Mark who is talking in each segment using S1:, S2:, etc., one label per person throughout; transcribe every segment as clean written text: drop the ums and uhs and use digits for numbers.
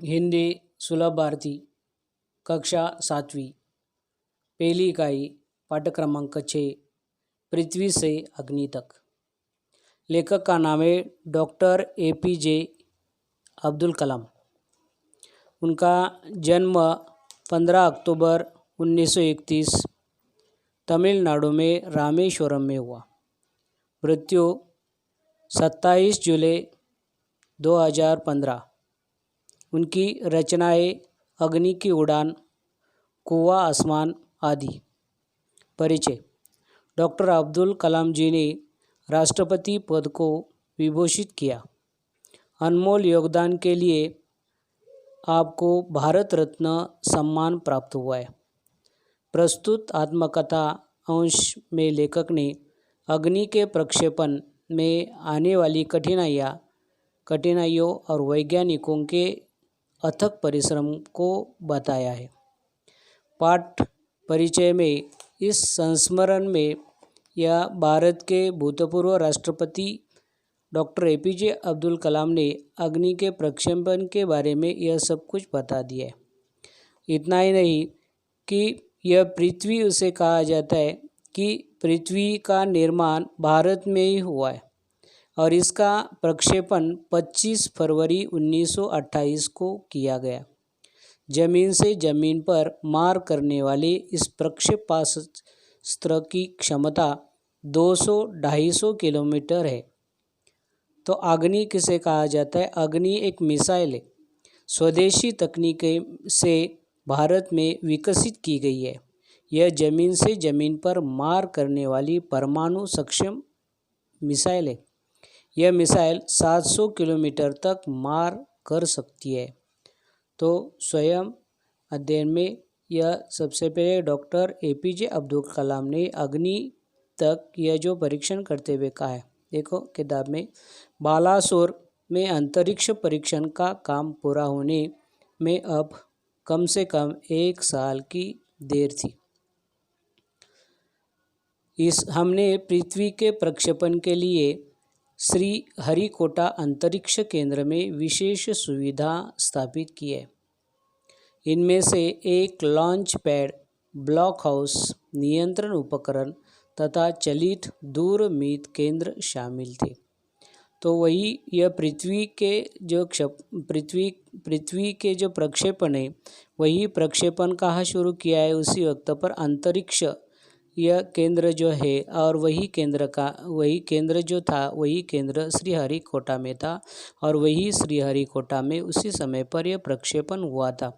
S1: हिंदी सुलभ भारती कक्षा 7वीं पहली इकाई पाठ क्रमांक 6 पृथ्वी से अग्नि तक। लेखक का नाम है डॉक्टर APJ अब्दुल कलाम। उनका जन्म 15 अक्टूबर 1931 तमिलनाडु में रामेश्वरम में हुआ। मृत्यु 27 जुलाई 2015। उनकी रचनाएं अग्नि की उड़ान, कुआं आसमान आदि। परिचय। डॉक्टर अब्दुल कलाम जी ने राष्ट्रपति पद को विभूषित किया। अनमोल योगदान के लिए आपको भारत रत्न सम्मान प्राप्त हुआ है। प्रस्तुत आत्मकथा अंश में लेखक ने अग्नि के प्रक्षेपण में आने वाली कठिनाइयों और वैज्ञानिकों के अथक परिश्रम को बताया है। पाठ परिचय में इस संस्मरण में यह भारत के भूतपूर्व राष्ट्रपति डॉक्टर APJ अब्दुल कलाम ने अग्नि के प्रक्षेपण के बारे में यह सब कुछ बता दिया है। इतना ही नहीं कि यह पृथ्वी उसे कहा जाता है कि पृथ्वी का निर्माण भारत में ही हुआ है और इसका प्रक्षेपण 25 फरवरी 1928 को किया गया। जमीन से जमीन पर मार करने वाले इस प्रक्षेपास्त्र की क्षमता 200-250 किलोमीटर है। तो अग्नि किसे कहा जाता है? अग्नि एक मिसाइल है, स्वदेशी तकनीक से भारत में विकसित की गई है। यह जमीन से जमीन पर मार करने वाली परमाणु सक्षम मिसाइल है। यह मिसाइल 700 किलोमीटर तक मार कर सकती है। तो स्वयं अध्ययन में यह सबसे पहले डॉक्टर APJ अब्दुल कलाम ने अग्नि तक यह जो परीक्षण करते हुए कहा है। देखो किताब में बालासोर में अंतरिक्ष परीक्षण का काम पूरा होने में अब कम से कम 1 साल की देर थी। हमने पृथ्वी के प्रक्षेपण के लिए श्री हरिकोटा अंतरिक्ष केंद्र में विशेष सुविधा स्थापित की है। इनमें से एक लॉन्च पैड, ब्लॉक हाउस, नियंत्रण उपकरण तथा चलित दूरमीत केंद्र शामिल थे। तो वही यह पृथ्वी के जो प्रक्षेपण है, वही प्रक्षेपण कहाँ शुरू किया है? उसी वक्त पर अंतरिक्ष यह केंद्र जो है और वही केंद्र जो था वही केंद्र श्रीहरिकोटा में था और वही श्रीहरिकोटा में उसी समय पर यह प्रक्षेपण हुआ था।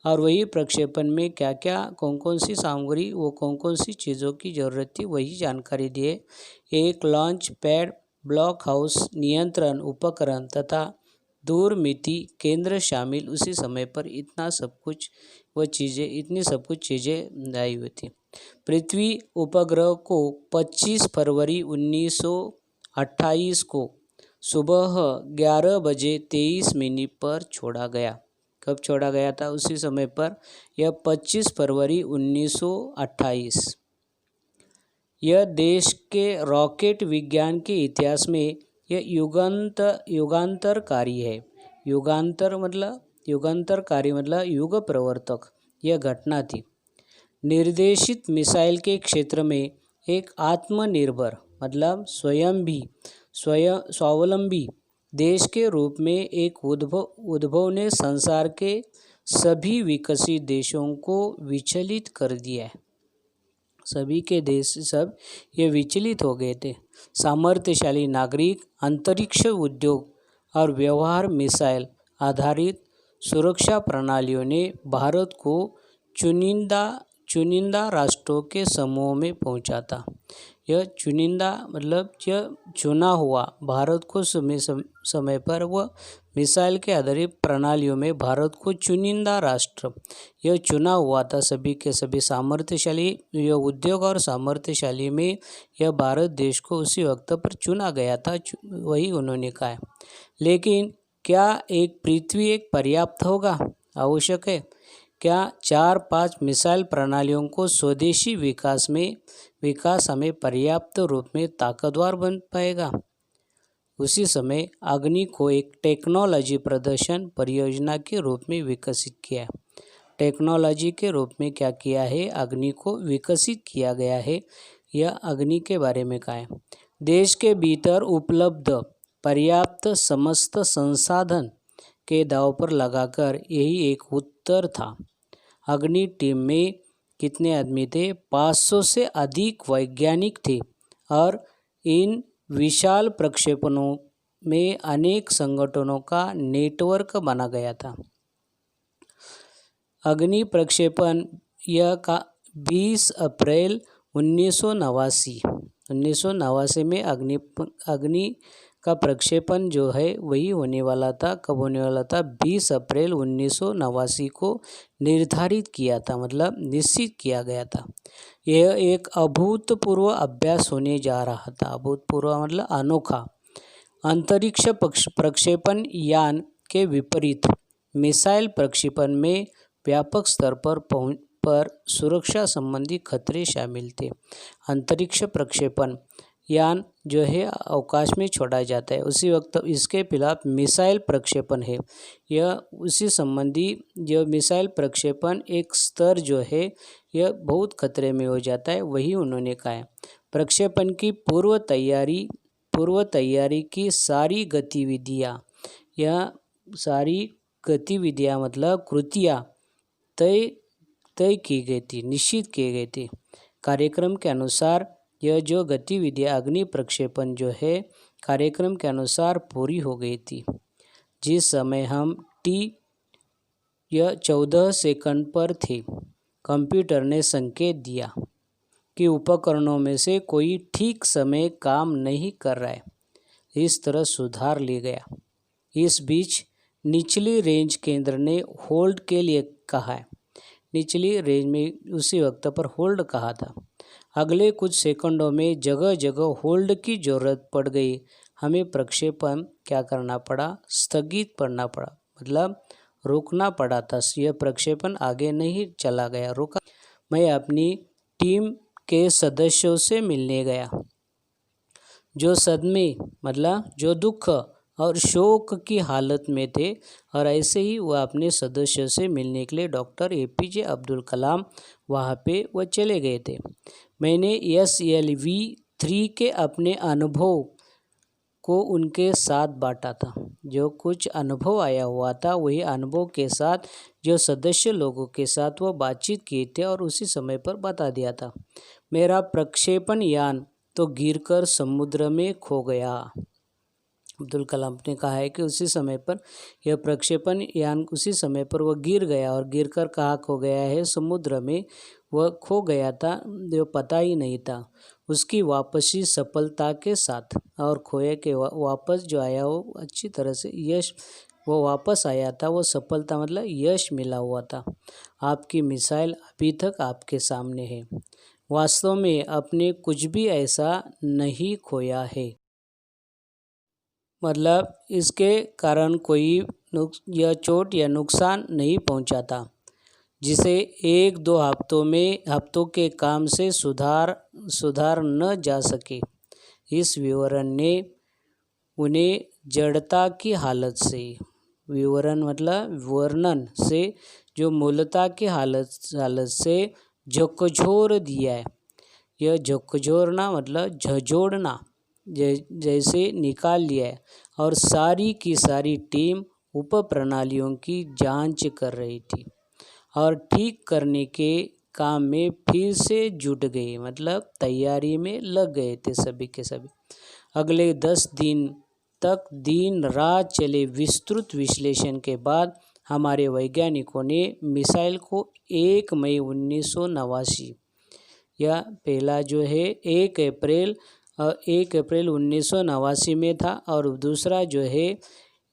S1: और वही प्रक्षेपण में क्या क्या कौन कौन सी सामग्री कौन कौन सी चीज़ों की ज़रूरत थी वही जानकारी दी है। एक लॉन्च पैड, ब्लॉक हाउस, नियंत्रण उपकरण तथा दूरमिती केंद्र शामिल उसी समय पर इतनी सब कुछ चीज़ें आई हुई थी। पृथ्वी उपग्रह को 25 फरवरी 1928 को सुबह 11 बजे 23 मिनट पर छोड़ा गया। कब छोड़ा गया था? उसी समय पर, यह 25 फरवरी 1928। यह देश के रॉकेट विज्ञान के इतिहास में यह युगांतरकारी है। युगांतरकारी मतलब युग प्रवर्तक यह घटना थी। निर्देशित मिसाइल के क्षेत्र में एक आत्मनिर्भर मतलब स्वावलंबी देश के रूप में एक उद्भव ने संसार के सभी विकसित देशों को विचलित कर दिया है। सभी के देश सब ये विचलित हो गए थे। सामर्थ्यशाली नागरिक, अंतरिक्ष उद्योग और व्यवहार मिसाइल आधारित सुरक्षा प्रणालियों ने भारत को चुनिंदा राष्ट्रों के समूह में पहुंचा था। यह चुनिंदा मतलब यह चुना हुआ भारत को समय पर वह मिसाइल के आधारित प्रणालियों में भारत को चुनिंदा राष्ट्र यह चुना हुआ था। सभी के सभी सामर्थ्यशाली यह उद्योग और सामर्थ्यशाली में यह भारत देश को उसी वक्त पर चुना गया था, वही उन्होंने कहा है। लेकिन क्या एक पृथ्वी एक पर्याप्त होगा? आवश्यक है। क्या 4-5 मिसाइल प्रणालियों को स्वदेशी विकास हमें पर्याप्त रूप में ताकतवर बन पाएगा? उसी समय अग्नि को एक टेक्नोलॉजी प्रदर्शन परियोजना के रूप में विकसित किया है। टेक्नोलॉजी के रूप में क्या किया है, अग्नि को विकसित किया गया है। यह अग्नि के बारे में कहा है। देश के भीतर उपलब्ध पर्याप्त समस्त संसाधन के दांव पर लगाकर यही एक उत्तर था। अग्नि टीम में कितने आदमी थे? 500 से अधिक वैज्ञानिक थे और इन विशाल प्रक्षेपणों में अनेक संगठनों का नेटवर्क बना गया था। अग्नि प्रक्षेपण यह का 20 अप्रैल 1989 में अग्नि का प्रक्षेपण जो है वही होने वाला था। कब होने वाला था? 20 अप्रैल 1989 को निर्धारित किया था, मतलब निश्चित किया गया था। यह एक अभूतपूर्व अभ्यास होने जा रहा था। अभूतपूर्व मतलब अनोखा। अंतरिक्ष प्रक्षेपण यान के विपरीत मिसाइल प्रक्षेपण में व्यापक स्तर पर सुरक्षा संबंधी खतरे शामिल थे। अंतरिक्ष प्रक्षेपण यान जो है अवकाश में छोड़ा जाता है, उसी वक्त इसके खिलाफ मिसाइल प्रक्षेपण है। यह उसी संबंधी जो मिसाइल प्रक्षेपण एक स्तर जो है यह बहुत खतरे में हो जाता है, वही उन्होंने कहा है। प्रक्षेपण की पूर्व तैयारी की सारी गतिविधियाँ, यह सारी गतिविधियाँ मतलब कृतियाँ तय की गई थी, निश्चित की गई थी। कार्यक्रम के अनुसार यह जो गतिविधियाँ अग्नि प्रक्षेपण जो है कार्यक्रम के अनुसार पूरी हो गई थी। जिस समय हम यह 14 सेकंड पर थे, कंप्यूटर ने संकेत दिया कि उपकरणों में से कोई ठीक समय काम नहीं कर रहा है। इस तरह सुधार ले गया। इस बीच निचली रेंज केंद्र ने होल्ड के लिए कहा है। निचली रेंज में उसी वक्त पर होल्ड कहा था। अगले कुछ सेकंडों में जगह जगह होल्ड की ज़रूरत पड़ गई। हमें प्रक्षेपण क्या करना पड़ा? स्थगित करना पड़ा, मतलब रोकना पड़ा था। यह प्रक्षेपण आगे नहीं चला गया, रुका। मैं अपनी टीम के सदस्यों से मिलने गया, जो सदमे मतलब जो दुख और शोक की हालत में थे, और ऐसे ही वह अपने सदस्यों से मिलने के लिए डॉक्टर APJ अब्दुल कलाम वहाँ पे वह चले गए थे। मैंने SLV-3 के अपने अनुभव को उनके साथ बांटा था। जो कुछ अनुभव आया हुआ था वही अनुभव के साथ जो सदस्य लोगों के साथ वो बातचीत किए थे और उसी समय पर बता दिया था। मेरा प्रक्षेपण यान तो गिरकर समुद्र में खो गया। अब्दुल कलाम ने कहा है कि उसी समय पर यह प्रक्षेपण यान उसी समय पर वह गिर गया और गिरकर कहाँ खो गया है? समुद्र में वह खो गया था, जो पता ही नहीं था। उसकी वापसी सफलता के साथ और खोए के वापस जो आया वो अच्छी तरह से यश वो वापस आया था, वो सफलता मतलब यश मिला हुआ था। आपकी मिसाइल अभी तक आपके सामने है। वास्तव में आपने कुछ भी ऐसा नहीं खोया है, मतलब इसके कारण कोई या चोट या नुकसान नहीं पहुंचा था, जिसे 1-2 हफ्तों के काम से सुधार न जा सके। इस विवरण ने उन्हें जड़ता की हालत से, विवरण मतलब वर्णन से, जो मूलता की हालत से झकझोर दिया है। यह झकझोरना मतलब झंझोड़ना जैसे निकाल लिया है, और सारी की सारी टीम उप प्रणालियों की जांच कर रही थी और ठीक करने के काम में फिर से जुट गए, मतलब तैयारी में लग गए थे सभी के सभी। अगले 10 दिन तक दिन रात चले विस्तृत विश्लेषण के बाद हमारे वैज्ञानिकों ने मिसाइल को 1 मई 1989, या पहला जो है 1 अप्रैल 1989 में था और दूसरा जो है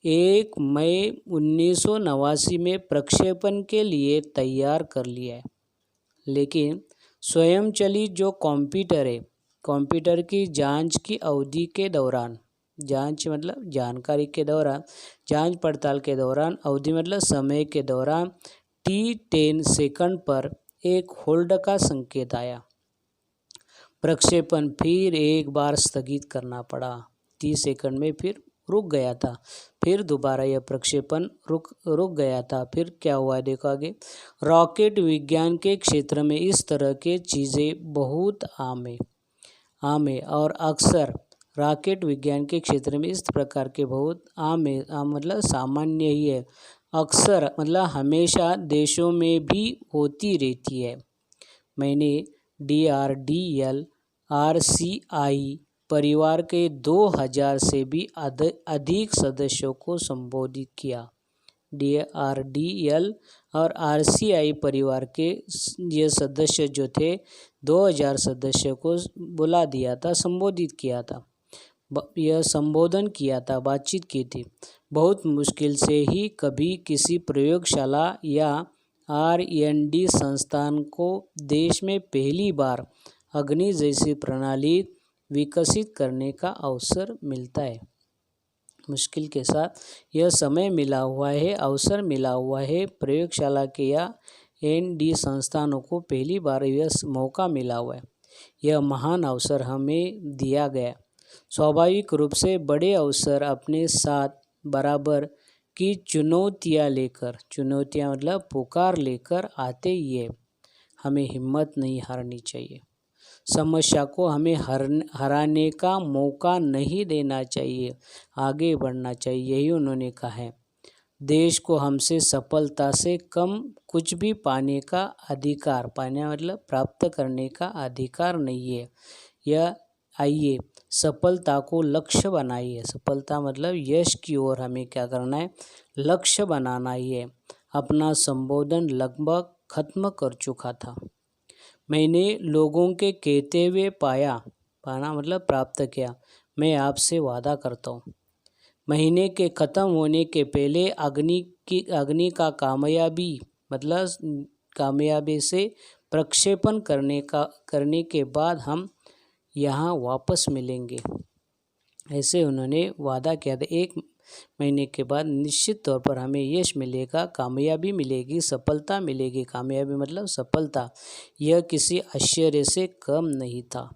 S1: 1 मई 1989 में प्रक्षेपण के लिए तैयार कर लिया है। लेकिन स्वयंचलित जो कंप्यूटर है, कंप्यूटर की जांच की अवधि के दौरान, जांच मतलब जानकारी के दौरान, जांच पड़ताल के दौरान, अवधि मतलब समय के दौरान T10 सेकंड पर एक होल्ड का संकेत आया। प्रक्षेपण फिर एक बार स्थगित करना पड़ा। 30 सेकंड में फिर रुक गया था। फिर दोबारा यह प्रक्षेपण रुक गया था। फिर क्या हुआ देखो आगे। रॉकेट विज्ञान के क्षेत्र में इस तरह के चीज़ें बहुत आम है और अक्सर रॉकेट विज्ञान के क्षेत्र में इस प्रकार के बहुत आम है, मतलब सामान्य ही है, अक्सर मतलब हमेशा देशों में भी होती रहती है। मैंने DRDL RCI परिवार के 2000 से भी अधिक सदस्यों को संबोधित किया। DRDL और RCI परिवार के ये सदस्य जो थे 2000 सदस्यों को बुला दिया था, संबोधित किया था, यह संबोधन किया था, बातचीत की थी। बहुत मुश्किल से ही कभी किसी प्रयोगशाला या R&D संस्थान को देश में पहली बार अग्नि जैसी प्रणाली विकसित करने का अवसर मिलता है। मुश्किल के साथ यह समय मिला हुआ है, अवसर मिला हुआ है। प्रयोगशाला के या R&D संस्थानों को पहली बार यह मौका मिला हुआ है। यह महान अवसर हमें दिया गया। स्वाभाविक रूप से बड़े अवसर अपने साथ बराबर की चुनौतियाँ मतलब पुकार लेकर आते ही है। हमें हिम्मत नहीं हारनी चाहिए। समस्या को हमें हराने का मौका नहीं देना चाहिए, आगे बढ़ना चाहिए, यही उन्होंने कहा है। देश को हमसे सफलता से कम कुछ भी पाने का अधिकार, पाने मतलब प्राप्त करने का अधिकार नहीं है। यह आइए सफलता को लक्ष्य बनाइए। सफलता मतलब यश की ओर हमें क्या करना है, लक्ष्य बनाना ही है। अपना संबोधन लगभग खत्म कर चुका था। मैंने लोगों के कहते हुए पाना मतलब प्राप्त किया। मैं आपसे वादा करता हूँ, महीने के ख़त्म होने के पहले अग्नि का कामयाबी से प्रक्षेपण करने के बाद हम यहाँ वापस मिलेंगे। ऐसे उन्होंने वादा किया था। 1 महीने के बाद निश्चित तौर पर हमें यश मिलेगा, कामयाबी मिलेगी, सफलता मिलेगी। कामयाबी मतलब सफलता। यह किसी आश्चर्य से कम नहीं था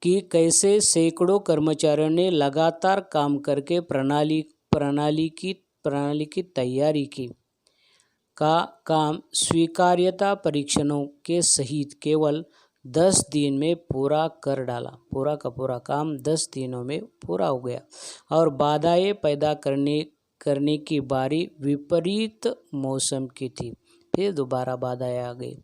S1: कि कैसे सैकड़ों कर्मचारियों ने लगातार काम करके प्रणाली की तैयारी की का काम स्वीकार्यता परीक्षणों के सहित केवल 10 दिन में पूरा कर डाला। पूरा का पूरा काम 10 दिनों में पूरा हो गया। और बाधाएं पैदा करने की बारी विपरीत मौसम की थी। फिर दोबारा बाधाएं आ गई।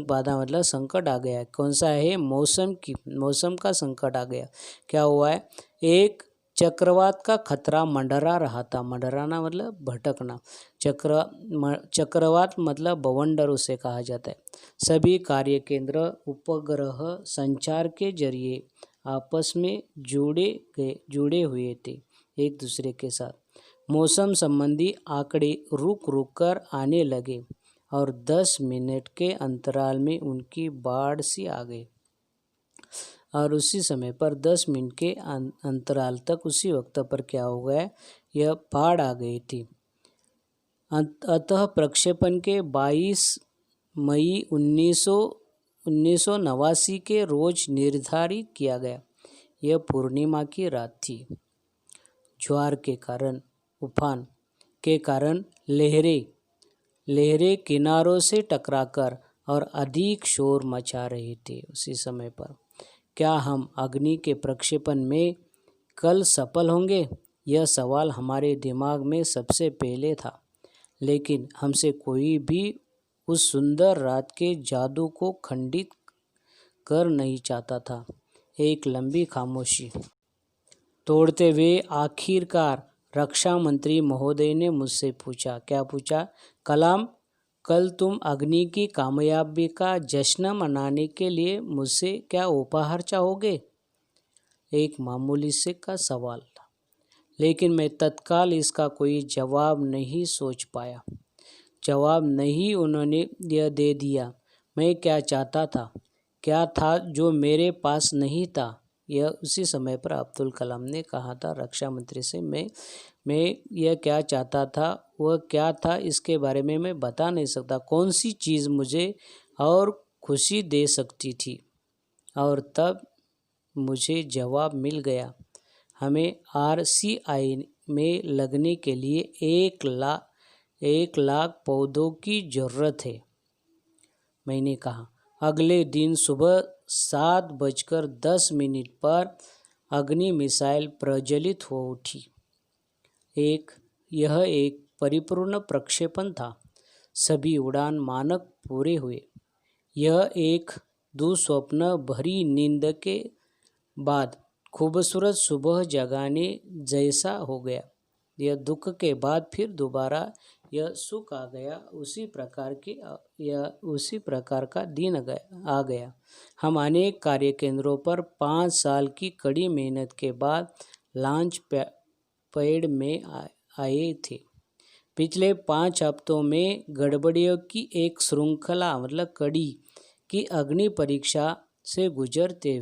S1: बाधा मतलब संकट आ गया। कौन सा है, मौसम का संकट आ गया। क्या हुआ है, एक चक्रवात का खतरा मंडरा रहा था। मंडराना मतलब भटकना। चक्रवात मतलब बवंडर उसे कहा जाता है। सभी कार्य केंद्र उपग्रह संचार के जरिए आपस में जुड़े हुए थे एक दूसरे के साथ। मौसम संबंधी आंकड़े रुक कर आने लगे और 10 मिनट के अंतराल में उनकी बाढ़ सी आ गई। और उसी समय पर 10 मिनट के अंतराल तक उसी वक्त पर क्या हो गया, यह बाढ़ आ गई थी। अतः प्रक्षेपण के 22 मई 1989 के रोज निर्धारित किया गया। यह पूर्णिमा की रात थी। ज्वार के कारण, उफान के कारण लहरें किनारों से टकराकर और अधिक शोर मचा रही थी उसी समय पर। क्या हम अग्नि के प्रक्षेपण में कल सफल होंगे, यह सवाल हमारे दिमाग में सबसे पहले था। लेकिन हमसे कोई भी उस सुंदर रात के जादू को खंडित कर नहीं चाहता था। एक लंबी खामोशी तोड़ते हुए आखिरकार रक्षा मंत्री महोदय ने मुझसे पूछा। क्या पूछा? कलाम, कल तुम अग्नि की कामयाबी का जश्न मनाने के लिए मुझसे क्या उपहार चाहोगे? एक मामूली से का सवाल था, लेकिन मैं तत्काल इसका कोई जवाब नहीं सोच पाया। जवाब नहीं, उन्होंने यह दे दिया। मैं क्या चाहता था, क्या था जो मेरे पास नहीं था। यह उसी समय पर अब्दुल कलाम ने कहा था रक्षा मंत्री से, मैं यह क्या चाहता था, वह क्या था, इसके बारे में मैं बता नहीं सकता। कौन सी चीज़ मुझे और खुशी दे सकती थी। और तब मुझे जवाब मिल गया। हमें RCI में लगने के लिए 1 लाख पौधों की ज़रूरत है। मैंने कहा। अगले दिन सुबह 7:10 पर अग्नि मिसाइल प्रज्वलित हो उठी। यह एक परिपूर्ण प्रक्षेपण था। सभी उड़ान मानक पूरे हुए। यह एक दुस्वप्न भरी नींद के बाद खूबसूरत सुबह जगाने जैसा हो गया। यह दुख के बाद फिर दोबारा यह सुख आ गया। उसी प्रकार का दिन आ गया। हम अनेक कार्य केंद्रों पर 5 साल की कड़ी मेहनत के बाद लॉन्च पैड में आए थे। पिछले 5 हफ्तों में गड़बड़ियों की एक श्रृंखला कड़ी की अग्नि परीक्षा से गुजरते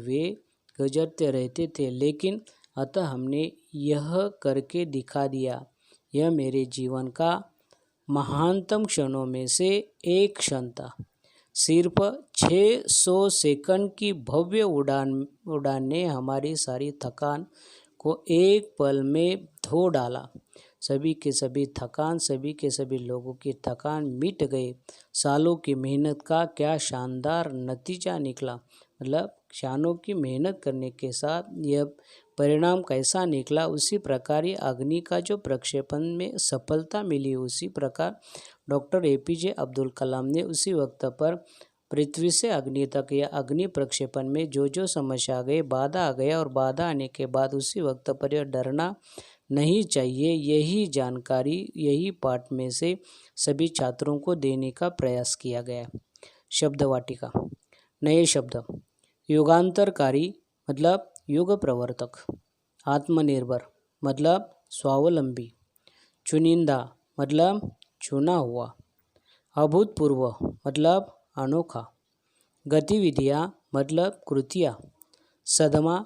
S1: रहते थे, लेकिन अतः हमने यह करके दिखा दिया। यह मेरे जीवन का महानतम क्षणों में से एक क्षण था। सिर्फ 600 सेकंड की भव्य उड़ान ने हमारी सारी थकान को एक पल में धो डाला। सभी के सभी लोगों की थकान मिट गई। सालों की मेहनत का क्या शानदार नतीजा निकला। क्षणों की मेहनत करने के साथ यह परिणाम कैसा निकला। उसी प्रकार ये अग्नि का जो प्रक्षेपण में सफलता मिली, उसी प्रकार डॉक्टर APJ अब्दुल कलाम ने उसी वक्त पर पृथ्वी से अग्नि तक या अग्नि प्रक्षेपण में जो समस्या आ गई, बाधा आ गया, और बाधा आने के बाद उसी वक्त पर यह डरना नहीं चाहिए, यही जानकारी, यही पाठ में से सभी छात्रों को देने का प्रयास किया गया। शब्द वाटिका। नए शब्द। युगांतरकारी युग प्रवर्तक। आत्मनिर्भर स्वावलंबी। चुनिंदा चुना हुआ। अभूतपूर्व अनोखा। गतिविधियाँ कृतियाँ। सदमा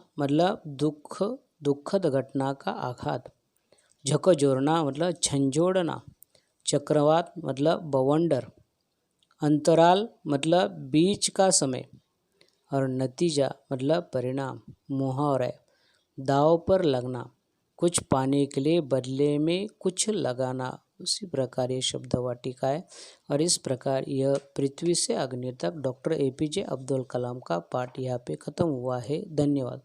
S1: दुखद घटना का आघात। झकझोरना झंझोड़ना। चक्रवात बवंडर। अंतराल बीच का समय। और नतीजा परिणाम। मुहावरा। दाव पर लगना, कुछ पाने के लिए बदले में कुछ लगाना। उसी प्रकार ये शब्द वाटिका है। और इस प्रकार यह पृथ्वी से अग्नि तक डॉक्टर APJ अब्दुल कलाम का पाठ यहाँ पे ख़त्म हुआ है। धन्यवाद।